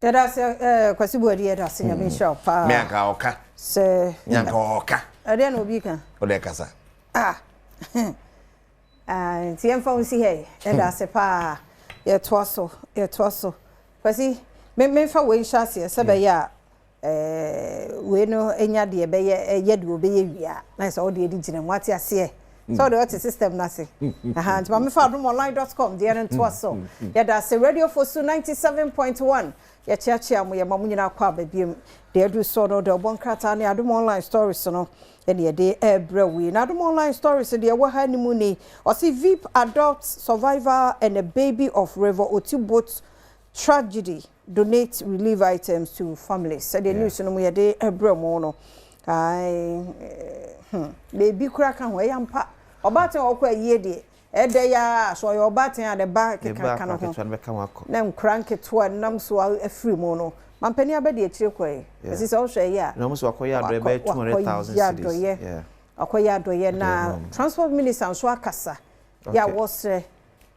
that's kwasi body that's in your shop. Me aka oka. Se nyanka oka. Ade no bi kan. O de kasa. Tiem fa unsi hey. That's pa ye twaso. Kwasi me fa we nhase se be ya we no enya de be ye de obeye wia. Na se o de gina nwate ase. So the auto system na se. Aha, nti me fa adomonline.com de en twaso. Ya da se radio for su 97.1. Ya chiachia mo ya mamunyina kwa babiem. De edu so no de obonkrata na Adom online stories no. Ene de ebrewi. Na Adom online stories de wo ha ni mu ni. O si VIP adult survivor and a baby of River Otibot tragedy donate relief items to families. So the news no mo de ebremo no. Baby kura kan ho yampa. Obaten okwa yie de ede ya so yo obaten at the back kan ho. Na nkranke to nam so afri mu no. Mampani abede akire koyi. Esi so hwe ya. Na mo so akoya do be 200,000 cedis. Yeah. Akoya do ye na transport minister so akasa. Ya was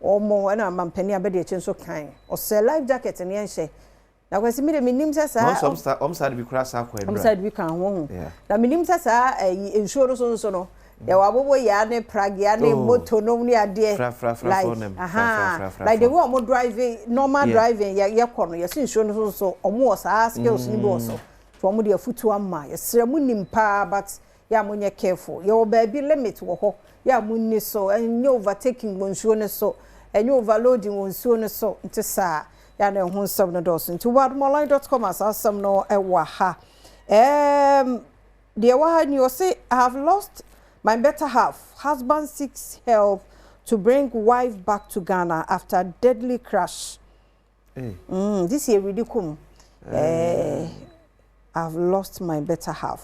omo na mampani abede akire so kan. O se life jacket ne enhye. Na kwesi mi de minim sasa. Om side bi kura sa kwa. Om side bi kan ho. Na minim sasa insure so no. Ya wabobo ya ne prag ya ne moto no ni ade like the way I'm driving normal driving ya kono ya sin show no so omo sa skills ni bo so for mo de afutu amma ya sere mu nimpa but ya mo nye careful ya baby limit wo ho ya mo ni so enye overtaking wonsuo ne so enye overloading wonsuo ne so ntisa ya na ho nsam no do so nti wadmoline.com asasam no ewa ha the wa ni o say I have lost my better half. Husband seeks help to bring wife back to Ghana after deadly crash. This year really cool. I've lost my better half.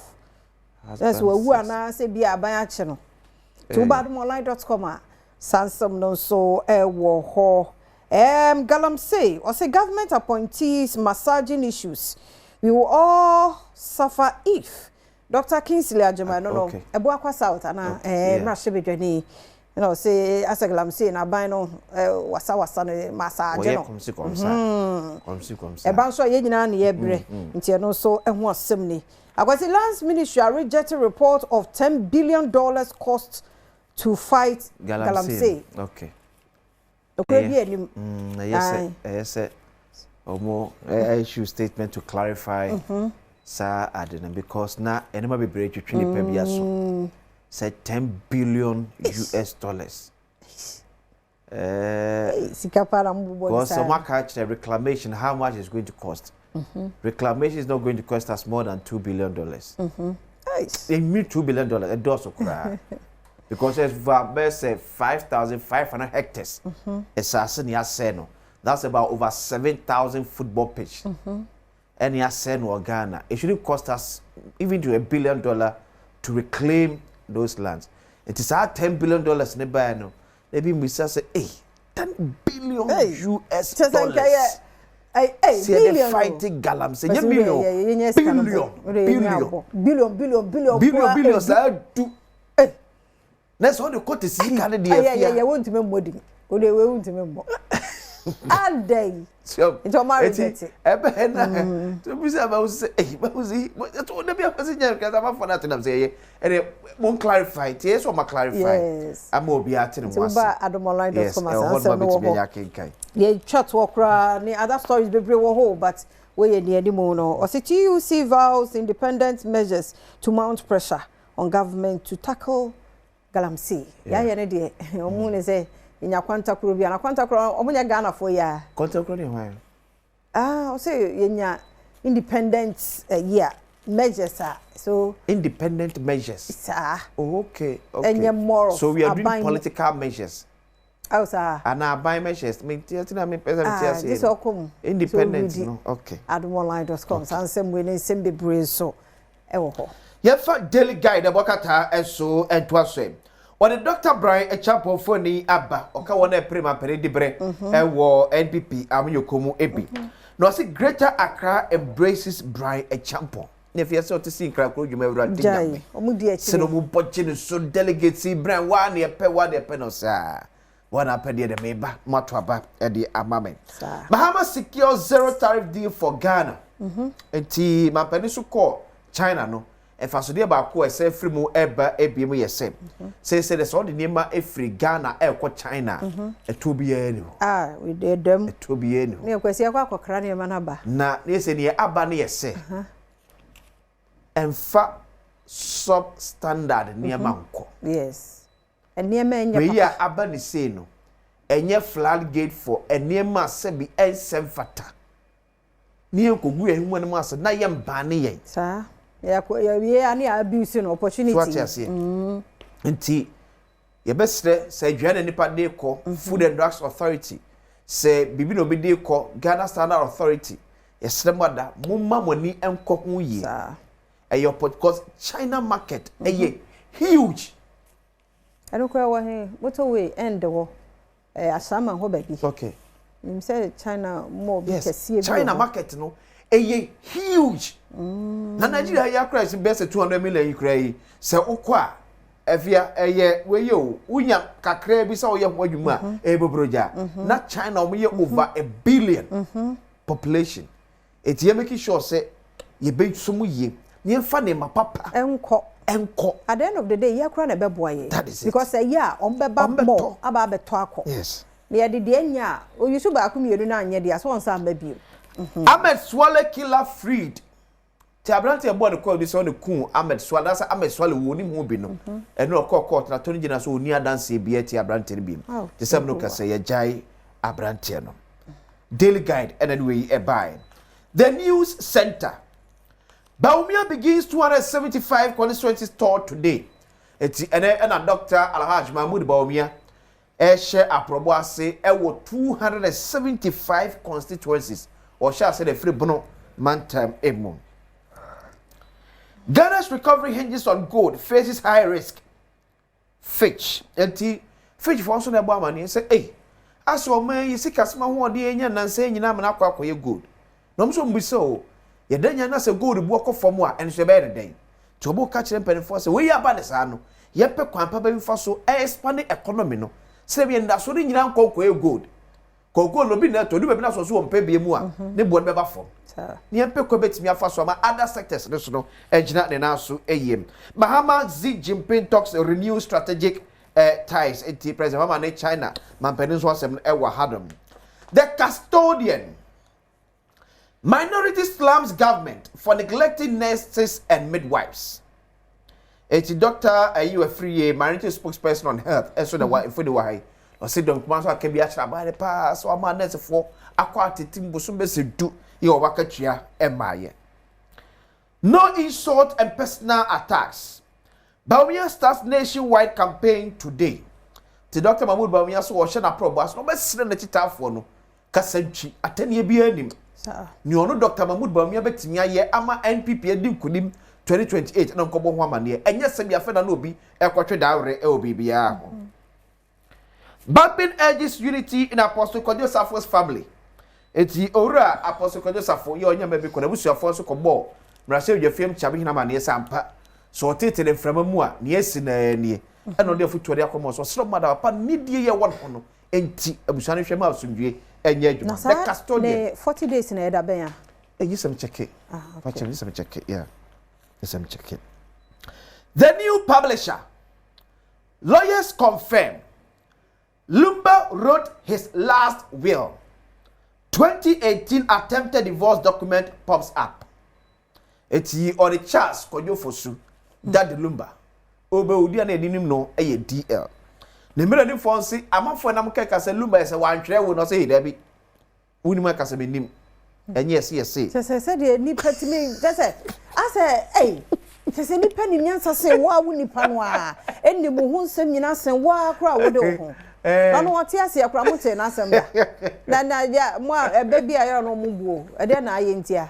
That's what we are now say be a buy channel. To badmonline.com. Sansam no so wo ho. Galamsey or say government appointees massaging issues. We will all suffer if Dr. Kingsley Ajama no ebo akwa south ana mrahye bedwani you know say as Galamsey na ban no wasa no massage no komsi e ban so ye nyina na ye bre nti no so eho asem ni akwasi lands ministry rejected report of $10 billion cost to fight Galamsey. Okay okay bi anim yes omo issue statement to clarify Sir Adom because na enema be break to 20 per year so said $10 billion US. Because some catch the reclamation, how much is going to cost? Reclamation is not going to cost us more than $2 billion. They mean $2 billion a does because it's best 5,500 hectares. That's about over 7,000 football pitch. And ya said no Ghana. It shouldn't cost us even to $1 billion to reclaim those lands. It is our $10 billion in the buy no. Maybe we say, hey, $10 billion US. Billion fighting Galamsey. Billion. Sir, do. That's what the court is seeing. Yeah, won't remember. We won't remember. All day. So it's all married. To be about say, but was he? That's what the passenger because I'm for that. I'm saying, and it won't clarify. Yes, or clarify. Yes, I'm more be at him. So, yeah, chat walk ni other stories be whole, but we near the mono. Or say TUC vows independent measures to mount pressure on government to tackle Galamsey. Yeah, yeah, yeah. Say. In your contact group, and a contact group, omunya Ghana for ya. Contact group, why? I say in your independent measures, so independent measures. Sir. Okay. And your moral. So we are doing political measures. Oh, sir. And our buy measures. This all come independent. No. Okay. Adomonline.com. And same way, same be brace so. Yefa daily guide the wakata and so and twas. When the Dr. Brian a chapel for ni abba, or kawana prima peridibre, and war NPP, Amiokomu Ebi. No, see, Greater Accra embraces Brian a champion. If you saw to see Krakow, you may run. Senomu Pochin, so delegates see Brian one year per 1 year penos. One up de meba matwaba e de amame. Bahama secure zero tariff deal for Ghana. Enti mampani so call China no. Efa so de ba ko e se free mu eba ebiemu yese. Say the so de nema e free Ghana e ko China. E to biya ni. We did them. E to biya ni. Ne kwesi akwa kokra ne ma na ba. Na ne se ne aba ne yese. Emfa substandard nema nko. Yes. Enema enye we ya aba ni say no. Enye floodgate for enema sebi ensemfata. Ni enkogu ehunwa ne mu ase na ye mbane yen. Sa ya ani abuse no opportunity. What you say? Nti ye besre say dwane nipa de ko Food and Drugs Authority say bibi no be de ko Ghana Standard Authority yesre moda mumma moni enko ho yi. Sa Your because China market huge. I don't care what he what way end the war. Asama ho baby. Okay. You say China more yes. China market no huge. Na Nigeria ya price best 200 million Ukraine. Se ukwa efia we yo unya kakra bi sa oye ho adwuma ebobroja. Na China o ye over 1 billion population. It ye making sure say ye be sumu ye. Niemfa ne mapapa enko at the end of the day ye kra na beboa ye because yeah on beba more aba beto akọ yes ne ye de anya o yusu ba akum yedu na anye de so on sa mabio Ahmed Swale killer freed ti abrante ebo de call this on the kun Ahmed Swale that's Ahmed Swale woni mu bi no eno okọ court na toni gina so oni adanse bi ti abrante ne bi ti sem no kase ye jai abrante no Daily Guide and anyway e buy the news center Baumia begins 275 constituencies tour today. Eti ena Dr. Alhaj Mahmoud Baumia share aprobo ase wo 275 constituencies or shall say the free bono man time emu. Ghana's recovery hinges on gold, faces high risk. Fitch Fitch for also na bo amani say eh aso man yisika sma ho de enya nanse nyina amana akwa gold. No so mbiso Yedanya na se gold bu okofom a enhwe be ne den to obo ka kire mpanifo se we ya ba ne sa no ye pe kwan pa ba bi fa so expand economy no se bi nda so nyina nkoko e gold no bi na to du be na so so mpa bi mu a ne bo be ba fom ne pe ko betimi afa so ma other sectors ne so no engina ne na so eyem Bahama Xi Jinping talks renew strategic ties enti president Mama ne China man penin so asem e wa Adom the custodian Minority slams government for neglecting nurses and midwives. It's Dr. You a free minority spokesperson on health. And so the way for the way. Or sit down, come out can be actually by the pass or my nurse for aquatic timbusumbe do your wakachia and my. No insult and personal attacks. Baumia starts nationwide campaign today. The Dr. Mahmoud Baumia so was a probus, no best send the chita for no. Kasenchi, attend ye be him. Ni ono Dr. Mahmoud Baumia betimi aye ama NPP edi kunim 2028 na nkobo ho amane enye sem ya feda na obi ekwotwe dawre e obi bia ho. Babin urges unity in Apostle Kojo Safo's family. Eti owura Apostle Kojo Safo ye onya mabi kona busuafo so kobo mrase odwafiem chabe hina mane sampa so tetele mframa mu a ne esi na nie eno de futu de akomo so sro mada papa nidie ye won hono enti abusuane hwema asumdwe enye adwuma the custodian 40 days na eda ben a you some check it okay. You some check it yeah you some check it the new publisher lawyers confirm Lumba wrote his last will 2018 attempted divorce document pops up eti on the chance Kojo Fosu that the Lumba obe odi na edinim no eye DL ne mera ni fonsi amafo na mkeka se Lumba se wantwere wo no se hidabi woni maka se benim enye yes se de ni patimi se ase se ni pani nyansa se wa wo nipa no a eni mu hu nsem nyina se wa kra wo de ho na no wate ase akra mo te na asem da na ya mo ebe bia ya no mu buo e de na aye ntia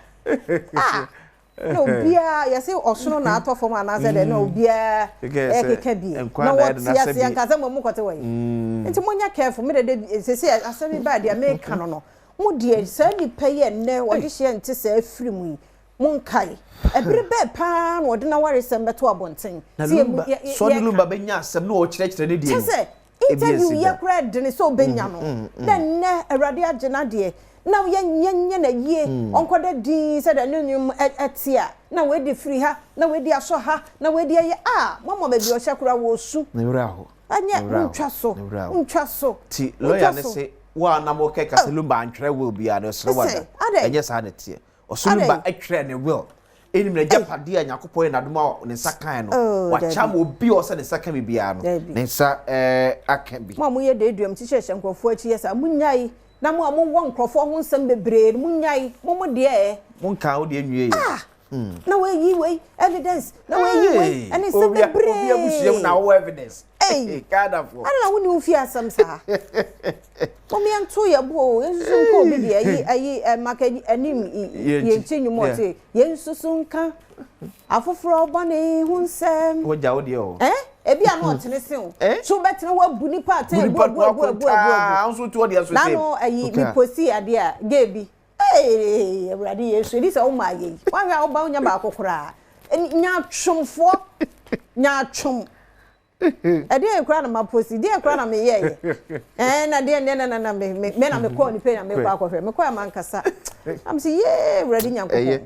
no bia ya se osono na atofo ma na se de no bia ekeka bi no wate ase anka se mo kote wai enti mo nya careful me de se asem ba de America no mo de se ni peye ne wo de hye nti se afiri mu monkai ebere be pa no de na ware sem beto abonten see so de Lumba benya asem no o kire ne die se interview ye kra de ne so benya no then na awrade agena de na ye na ye onkoda din said anunum etia na we di free ha na we di aso ha na we di ye mama ba bi o hyakura wo su na wura ho anya untwa so ti lawyer ne say wa na mo keka se Lumba antwere will be an osro wada enye sa na tie oso Lumba atwere ne will enim na japade a Yakopon na doma ne sakan no wa cham obi o se ne sakan bi bia no ne sa akan bi mo ye de duam ti hyehye nkofo achi yesa munyai na mo wo nkofo ho nsem bebre munyai mo de mo nka o de nwie na we evidence na we and nsem bebre obi abusiem na wo evidence kada fo ana wo ni ofi asam sa mo me anto ye bo yensusu nka obi de ayi maka anim ye chenyu mo te yensusu nka afoforo bane hu nsem wo ja wo de o ebi ano otene se o so betene wa bu ni pa te bu anso to de aso se na no ayi mi posi ade a gebi awrade yesu di se o ma ye wa hwa o ba onya ba akokora nya twomfo nya twom ade ekura na maposi de ekura na me ye na de na me na me call ni pe na me kwa akofre me kwa mankasa am say ye awrade nyankopon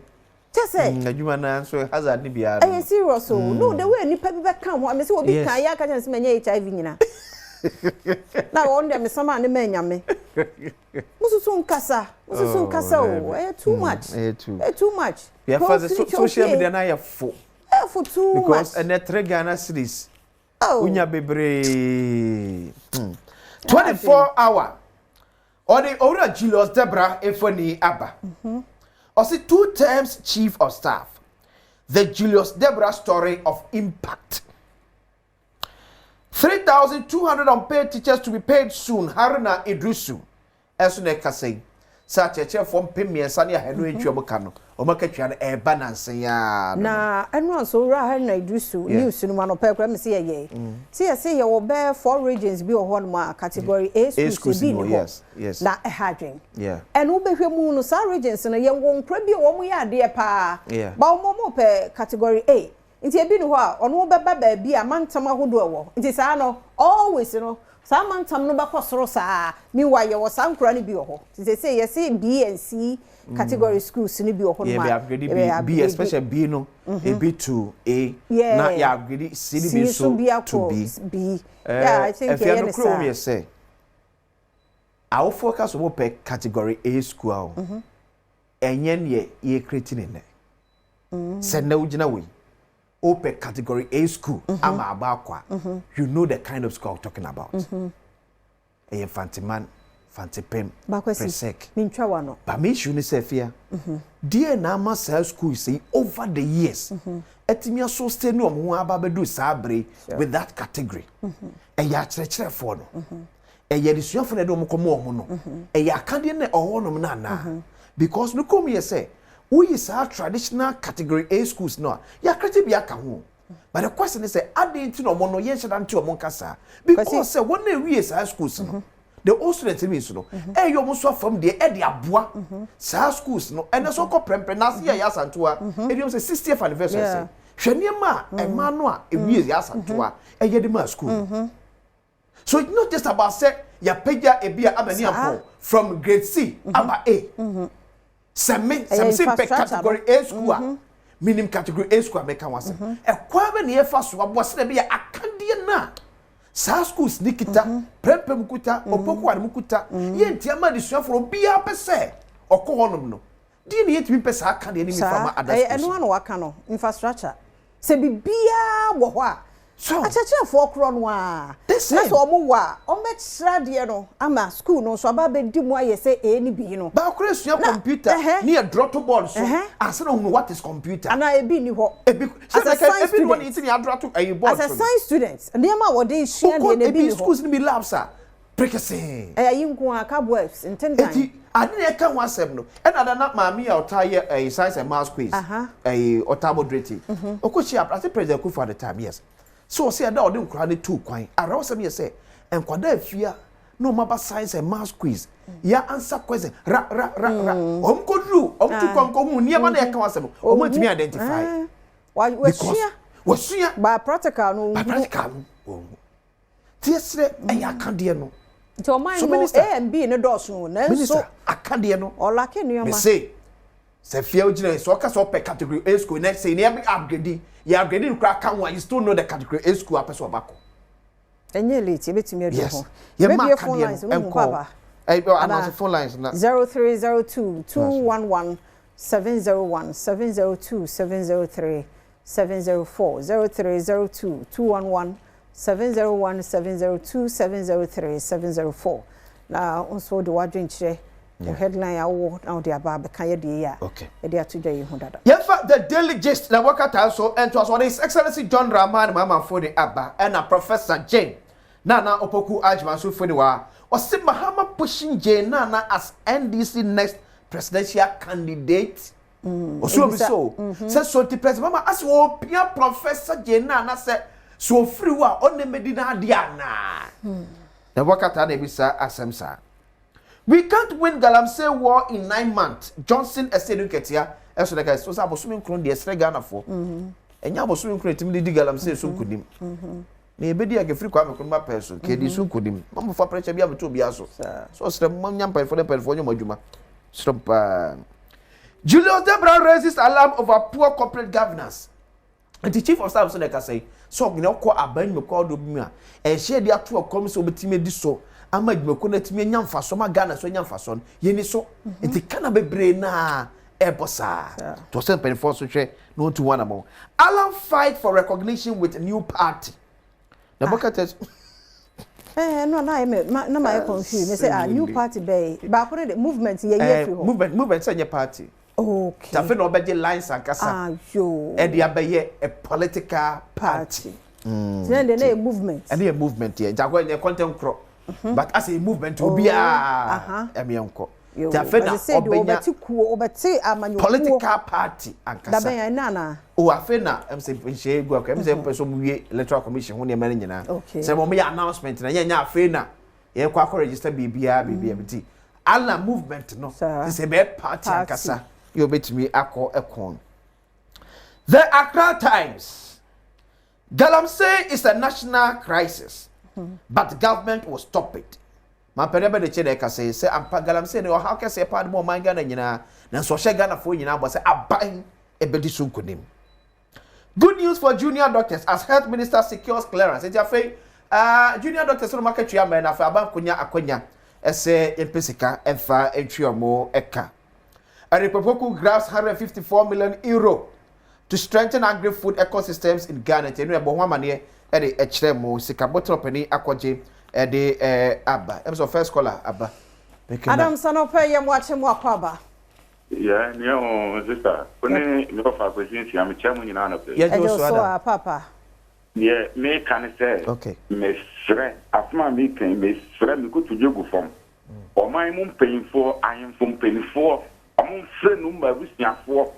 tese adwuma na so hazard ni bia no serious no the way ni pa bi be kan ho am say obi kan ya ka chance me nya HIV nyina na won dem sama ne manya me mususu nkasa o too much too much yeah for the social media na ya fo for too much because and the three Ghana series unya bebre 24 hour odi owura Julius Debra efoni aba osi 2 terms chief of staff the Julius Debra story of impact 3,200 unpaid teachers to be paid soon. Haruna Idrisu. Esune kasei. Sa cheche from pemiensa ni ahenu entwa mukano. Omakatwa na balance ya. Na enu so ra Haruna Idrisu news no ma no pe kwa me se ye. Se ye wo be 4 regions bi ho no ma category A school bi ni ho. Yes. Na ehadwen. Yeah. Enu be hwemu no sa regions no ye wo nkra bi wo mu ya de pa. Ba wo mo pe category A. Nti ebi ni ho a ono beba ba bi a mantam ahodo ewo nti saa no always no saa mantam no bakosoro saa mi wa ye wo sankura ni bi ho nti say yes B and C category schools ni bi ho no ma B especially B no B to A na ya upgrade C ni bi so to B yeah I think you know me say I will focus on per category A school enye ye creating ne send na ugina we open category A school ama abakwa you know the kind of school I'm talking about fantiman fantipem presec mintwa wano ba me issue ni sefia die na ama sa school say over the years etimi aso stay no mo aba bedu sabre with that category ya chere for no ya disuafo na do mo komo ho no ya akade na oho no na because no come here say we is our traditional category A schools no ya kreti bia ka ho but the question is say adin ti no mo no yen sheda nti o mo nkasa because say won na we is our schools no the old students means no yo mo so from the e de aboa sa schools no and so ko prempe na se ya santoa e dem say 60th anniversary say hwani ma e ma no a e we ya santoa e ye de ma school so it's not just about say ya peja e bia abani ampo from grade C aba A some category A school minimum category A school make was e kwa be na yefa so aboase na be ya akande na sa schools nikita prempem kuta opoku an mukuta ye ntiama de suafo bia pese okohonom no di ne yetimi pese akande ni mi fama ada schools eno an waka no infrastructure se bibia wo ho a so achacha for kro a na so omo wa o metra de no ama school no so aba be di mu aye se e ni bi no ba kro sua computer ni a drop to board so asa no what is computer ana e bi ni ho as a science student one it ni a drop to a board as a science student and dem a wo dey share de bi ni ho schools ni be labs are prekese yinko aka boys intendan ade na ka ho asem no e na da na maami a otaye science and math quiz otabodrati okochi aprate president ku for the time yes so say that odin kura ne two kwan araw say me say enkwada afia no maba science and math quiz ya answer question ra omkodru omtu konko hu niema na yaka wasem omantimi identify wasua ba practical no tiesre eya kande no to man no A and B no doso na so akande no olake no me say se fia ogina so ka so pe category A school next say na be upgrade you upgrade kra kan one you still know the category A school apeso bako enye late e betimi adu ho maybe phone lines baba I'm phone lines na 0302 211 701 702 703 704 0302 211 701 702 703 704 na onso de wadwen kire the headline awo now the ababa kan ye de ya e de atodwa yi hu dada yefa the daily gist na wakata so and was His Excellency John Rahman mama for the abba and Professor Jane Nana Opoku Ajman so for the wa Osi Mahama pushing Jane Nana as NDC next presidential candidate. So says so the president mama as wo pia Professor Jane Nana said so free wa on the Medina Diana. The wakata na bisa asemsa. We can't win Galamsey war in 9 months. Johnson Esedu Ketia eso the guys so say abosumi nkron de esre Ghana for. Enya abosumi nkron timi di Galamsey so kudim. Na ebedi agefri kwa mekonma person ke di so kudim. Mama for pressure bia beto bia so. So sre manya mpa for the person nyoma adwuma. Stop. Julius Debra raises alarm over poor corporate governance. And the chief of staff so they can say so you know ko aban me ko do bi a e share dia to kom so betime di so ama dwumako na time nyamfa so ma Ghana so nyamfa so ye ni so enti kana bebre na ebosa to send pen for so hwe no to one among Alan fight for recognition with a new party the bucket no na my confused me say new party be ba ko the movement ye ye fi ho movement say party. Okay. Tafe no beje lines and kasa. Yo. E dia beye a political party. Then the movement. And a movement here. Jago e content cro. But as a movement obi a emienko. Tafe na obenya political party and kasa. Da ben na. O afe na say nhye egu akwa say person mu wie electoral commission ho ne mane nyina. Say mo me announcement na nya afe na ye kwa register bibia biti. Alla movement no. Say be party and kasa. You bet me akọ ekon. The Accra Times. Galamsey is a national crisis, but government will stop it. Ma penebe de chede ka say ampa Galamsey no how can say part more man Ghana nyina na so hye Ghana fo nyina bo say aban ebedi sunkunim. Good news for junior doctors as health minister secures clearance. It afei junior doctors no market twa man afa aban konya akonya ese empesika emfa entwiomo eka. A Republic grabs 154 million euro to strengthen agri-food ecosystems in Ghana. Tenu ebo hwa mane e de echre mo sika bottle pani akwaje e de aba. Em so first caller aba. Adom sanope yem wache mo akwaba. Yeah, no sister. Kone me fa question si am chamu nyina na pe. Yeah, so papa. Yeah, me can say. Okay. Me sre afma me kan me sre me go to jogu form. O mai mum painful, I am from painful. Among friend number busiafo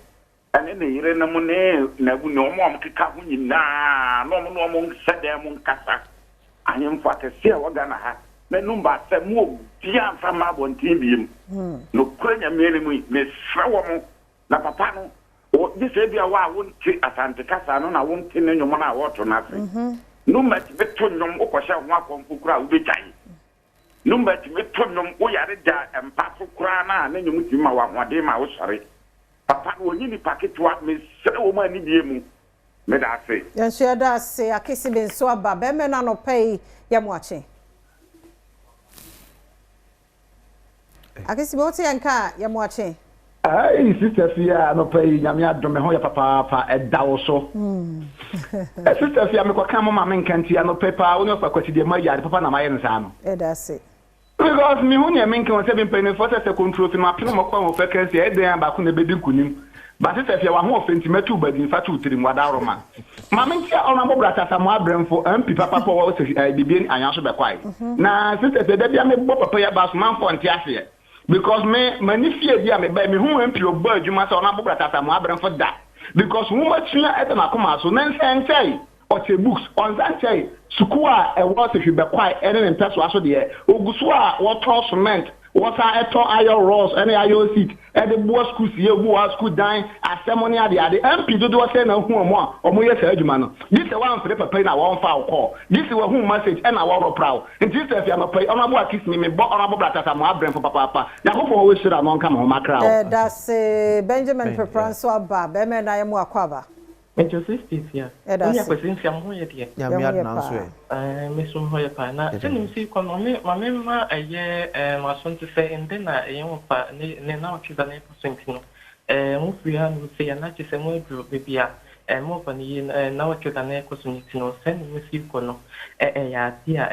ane ne yire na mo ne na bu no mo amkeka ho nyina no mo sede mo nkasa anyem fa kese a waga na ha me number se mo bia fa ma bontin biem no kwanya mele mu me sra wo mo na papa no o di se bia wa wonti asante kasa no na wonti ne nyomo na woto na se number ti beto nyom ukosha ho akonkura u betai number ti beto nyom o yare da empaso kura na na nyom ti ma wa hode ma wo sore papa wo nyini paketwa me sere wo ma ni die mu me da se yan so da se akisi ben so aba be me na no pay ya mo ache akisi bo te yanka ya mo ache ai sister fia no pay nyame adome ho ya papa eda wo so sister fia me kwa kan mo ma me nkanti ya no pepa wo no kwa kwati de ma ya papa na ma ye nsa no da se because me hu ne me nkan se be pen for se control fi ma pin mo kwa mo frequency e den ba ku na be di kunim ba sister fia wa ho ofentimatu badin fa tu tirim wada roma ma me ntia ona mo brata sa mo abremfo ampi papa po wo se bibien anyanso be kwai na sister fia da bia me bo papa ya ba so man fo ntia se because me manifie dia me ba me hu ampi obo adwuma sa ona mo brata sa mo abremfo da because wo ma tua e na koma so na nsentai o che books on that say sukua e wo se hwe be kwai ene ne peso aso de oguso a wo tro cement What I thought iron rods and iron seat and the boy school see who are school dying as ceremony at the MP do what say no more or more yes man. This is one for the paper now one file call. This is who message and I want proud. And this is I'm a pay honorable kiss me but honorable that I'm a brain for papa. Now hope always should have come home my crowd. That's Benjamin Pepranso Aba Beme na yemu akwaba. Menjo 60 ya. Oni akwesi nsia mo ye de. Ya mi adna so e. Me so ho ye pa na senim si ko no me ma eye masonte se ende na eye mo pa ne na o kiza na percent no. Mo fia no se ya na che se mo edro bebia. Mo pa ni na o kiza na ko so ni no senim si ko no. Ya tia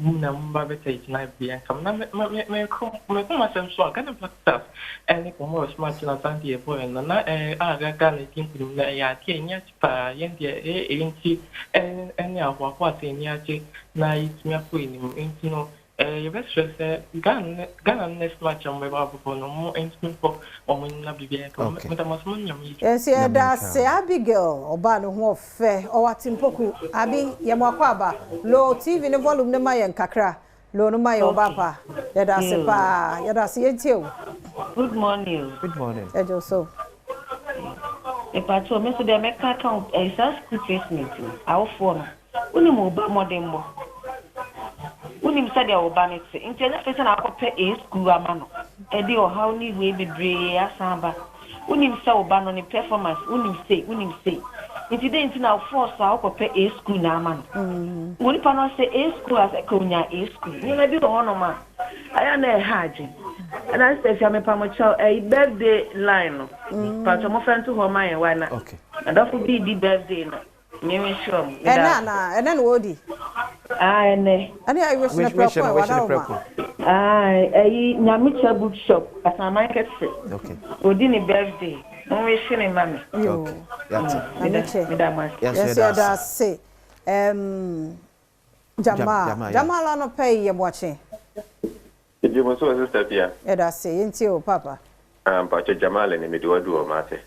na mba bete na bia kam na me ko ma sem so ka na plata. Ni ko mo smart na tanti e po na aga ka ni tin ku na ya tia nya pa yen dia nti eni akwa kwa se ni ache na itimi apo ni nti no ye be stress Ghana next match am be ba po no mo nti po o mo na bibia ka mo ta mas mo nyam yi yes ya da se Abigail oba no ho fe o watimpoku abi ye mo akwaba low TV ne volume ne ma yen kakra lo no ma ye oba pa ya da se pa ya da se yentie. Good morning. Good morning. Ejo so Epacho me so de make account e sa school fees meeting awfo no uni mo ba modern bo uni msa de oba ne se nti na pesa na akopɛ e school ama no e de o how ni we bebre asamba uni msa oba no ne performance uni say nti de nti na force akopɛ e school na ama no uni pa no se e school as ekonya e school ni na bi ho no ma aya na e haje and I say me pa mo chow a birthday line no but mo friend to ho my why na okay and that would be the birthday no me sure and then wodi ene ani I wish na proper wada nyamicha bookshop at my market say okay wodi ni birthday no we shine mami okay that's it me da mas yes ya say Jamal no pay ye watching. You must also step here. Eda say into papa. But Jamal and me do a matter.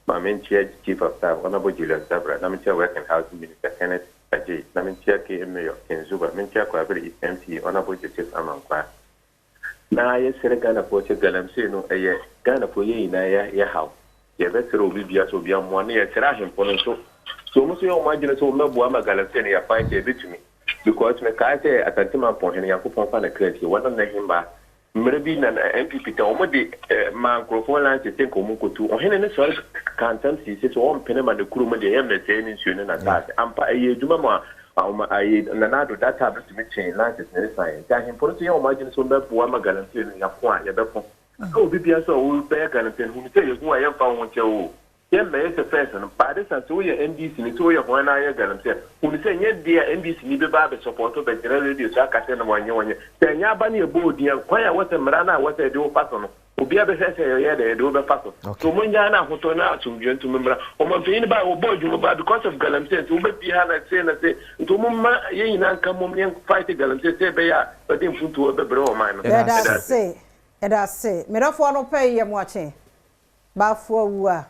My main chair, chief of staff, Honorable Julius Sabra, Namicha Working Housing Minister Kenneth Ajay, Namicha KM Kenzuba, Mincha Quabri MC, Honorable Justice Amankwa. Now, I said Ghana for Galamsey, no, a year, Ghana for ye in a house. Your vessel will be as will be on 1 year, Serajin Ponso. So, Monsieur Margin told Mabuama Galamsey, I find a bit to me. Because me ka say atantima pon hen yakopon fa na kreti wona na himba mrebi na MPP ta omo de microphone lan se tenko mu kotu o hen ne so kantam si se so on pene ma de kuro mo de yem na se ni nsuo na ta ampa aye djuma ma aye na na do data bit me chain lan se ne science ta hen pon so ye o ma gine so be bo ma galanti ya ko a ye be fon ko bibia so o be galanti hu se ye hu a ye fa won che o ye me se person ba de san so ye NDC ni to ye ho na ye galamsey hu se nye dia NDC ni be ba be support be general radio so aka se na wanye se nya ba na e bo dia kwan ya wose mra na wose de o paso no obi a be se ye de o be paso so mo nya na hoto na atumdwe ntum mra o mo fe ni ba o bo ju ba because of galamsey so be bi ha na se to mo ma ye ina nka mo me fight galamsey se be ya ba de mfuntu o be bre o man no that's say me do fo no pay ye mo ache ba fo wu a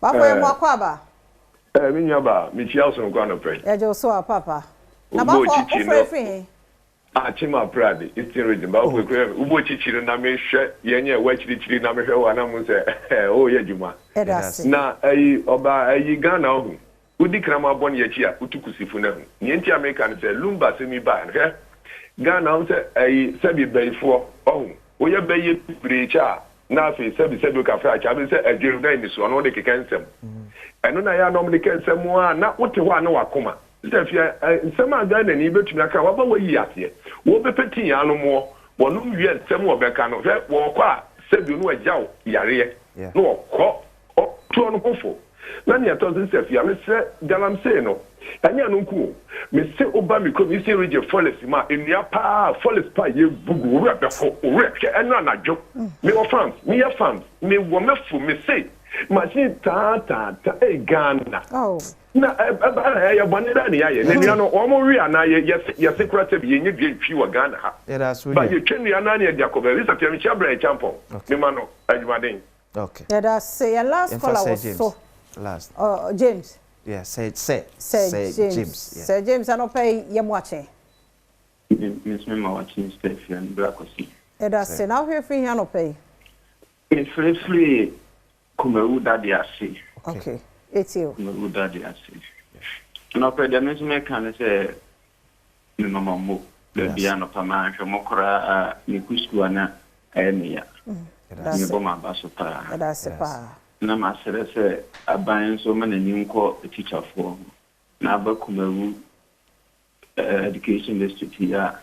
Papa ye mo akwaba. Mi nyaba, mi chia so nkwa no pre. E jo so papa. Na ba fo free. Chima Prade, it's in region. But Ubo Chichiro na me hwe yenye wa chiri na me hwe wa na mu se oh ye juma. Na oba Ghana ohu. Udi krama bon ye chia utukusifu na hu. Nye nti America no se Lumba se mi ba hwe. Ghana o se sebi bayfo ohu. O ye baye preacher na fe sebi ka fra cha be se adweru na ni so no de kekensem. Eno na ya no me kekensem a na wote ho na wakoma. Sefia nsema Ghana ni betumi aka waba wayi ase. Wo be peti ya no mo. Wonu wie nsem wo be ka no. Hwe wo kwa sebi no agyaw yare. No ko o to no kofo. Na ni ato sefia me se Galamsey no. Anya no nku. Me se oba mi ko mi se reje forest ma enua pa forest pa ye bugu wo be fo wo hwe eno anadwo. Me wo fans, me ya fans, me wo mefu me se machine ta Ghana. Oh. Na ya bonira ni ya ye na no o mo wi ana ye secret be ye nye dwe wa Ghana ha. Ba ye twenu ya na na dia ko be bisa pia mi chabra champion. Me ma no adjumaden. Okay. Yeah, that's say last caller was James. so Last. James. Yeah, say James. James. Yeah. Say James I no pay ye watching. Miss me watching Steph and Blackosi. And I say now here free hand pay. It's free Kumeru Daddy Asi. Okay. It's you. Kumeru Daddy Asi. No, but the Miss me can say no more. The piano Pama, Mokra, Nikuskuana, Emia. That's a That's a pa. Nama said, I buy so many new call a teacher for Naba Kumeru Education District here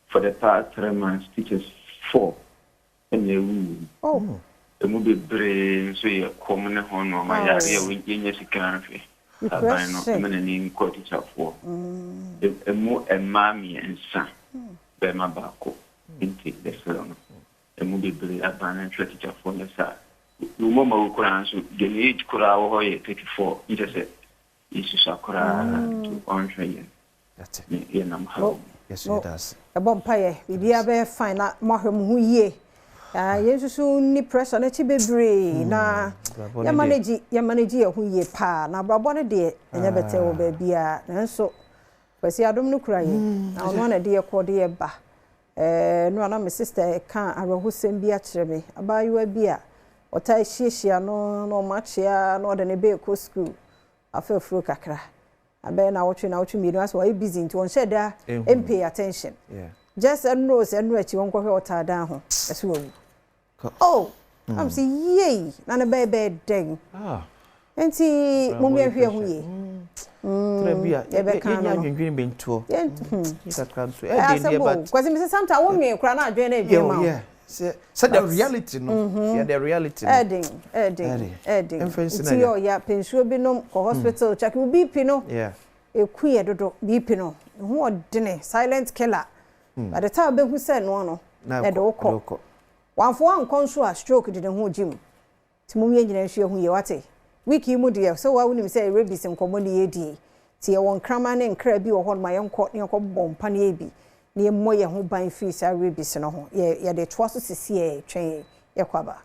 for the past 3 months, teachers 4 and they Oh, the movie brain, so you're common home or my area with genius canopy. I buy no many call teacher for a more a mammy and son, Bema Bako, intake the salon. The movie brain, I buy and teacher for the side. Lumba could answer the age could our 34. It is a issue Sakura to Andre. That's it. Yes, it does. A bumpire, we be a fine at Maham who ye. Yes, soon ni pressure na chibebre na ya manage who ye pa na brabone de enya bete wo ba bia nanso kwasi Adom no kura ye na ono na de ekode ba no na my sister kan arahusem bi a kire me abayiwa bi a ota hihia no machia no de ne be ko school afefuru kakra abe na wotwe mi no aso why busy into on sheda pay attention just and rose and reach won ko he ota dan ho eso wu oh I'm say yey na ne be den enti mo mi ahwe hu ye trebia enya dwendwen bento ita kanso e dey near but kwase me sometimes wo nwe kra na adwen na adwen ma yeah so the reality no yeah the reality Adding ti ya pensuo bi no ko hospital check BP no yeah ekuye dodo BP no ho odene silent killer by the time be hu say no e do ko wanfo ankon so a stroke de ho jim ti mo wie nyina hwe hu ye wate wiki mu de so wa wunim say rabies nkomo ne yedi ti ye won krama ne nkra bi wo ho ma yenko ne ko bompa ne ebi ne mo ye ho ban fi sa rabies no ho ye de twa so sisi e twen ye kwaba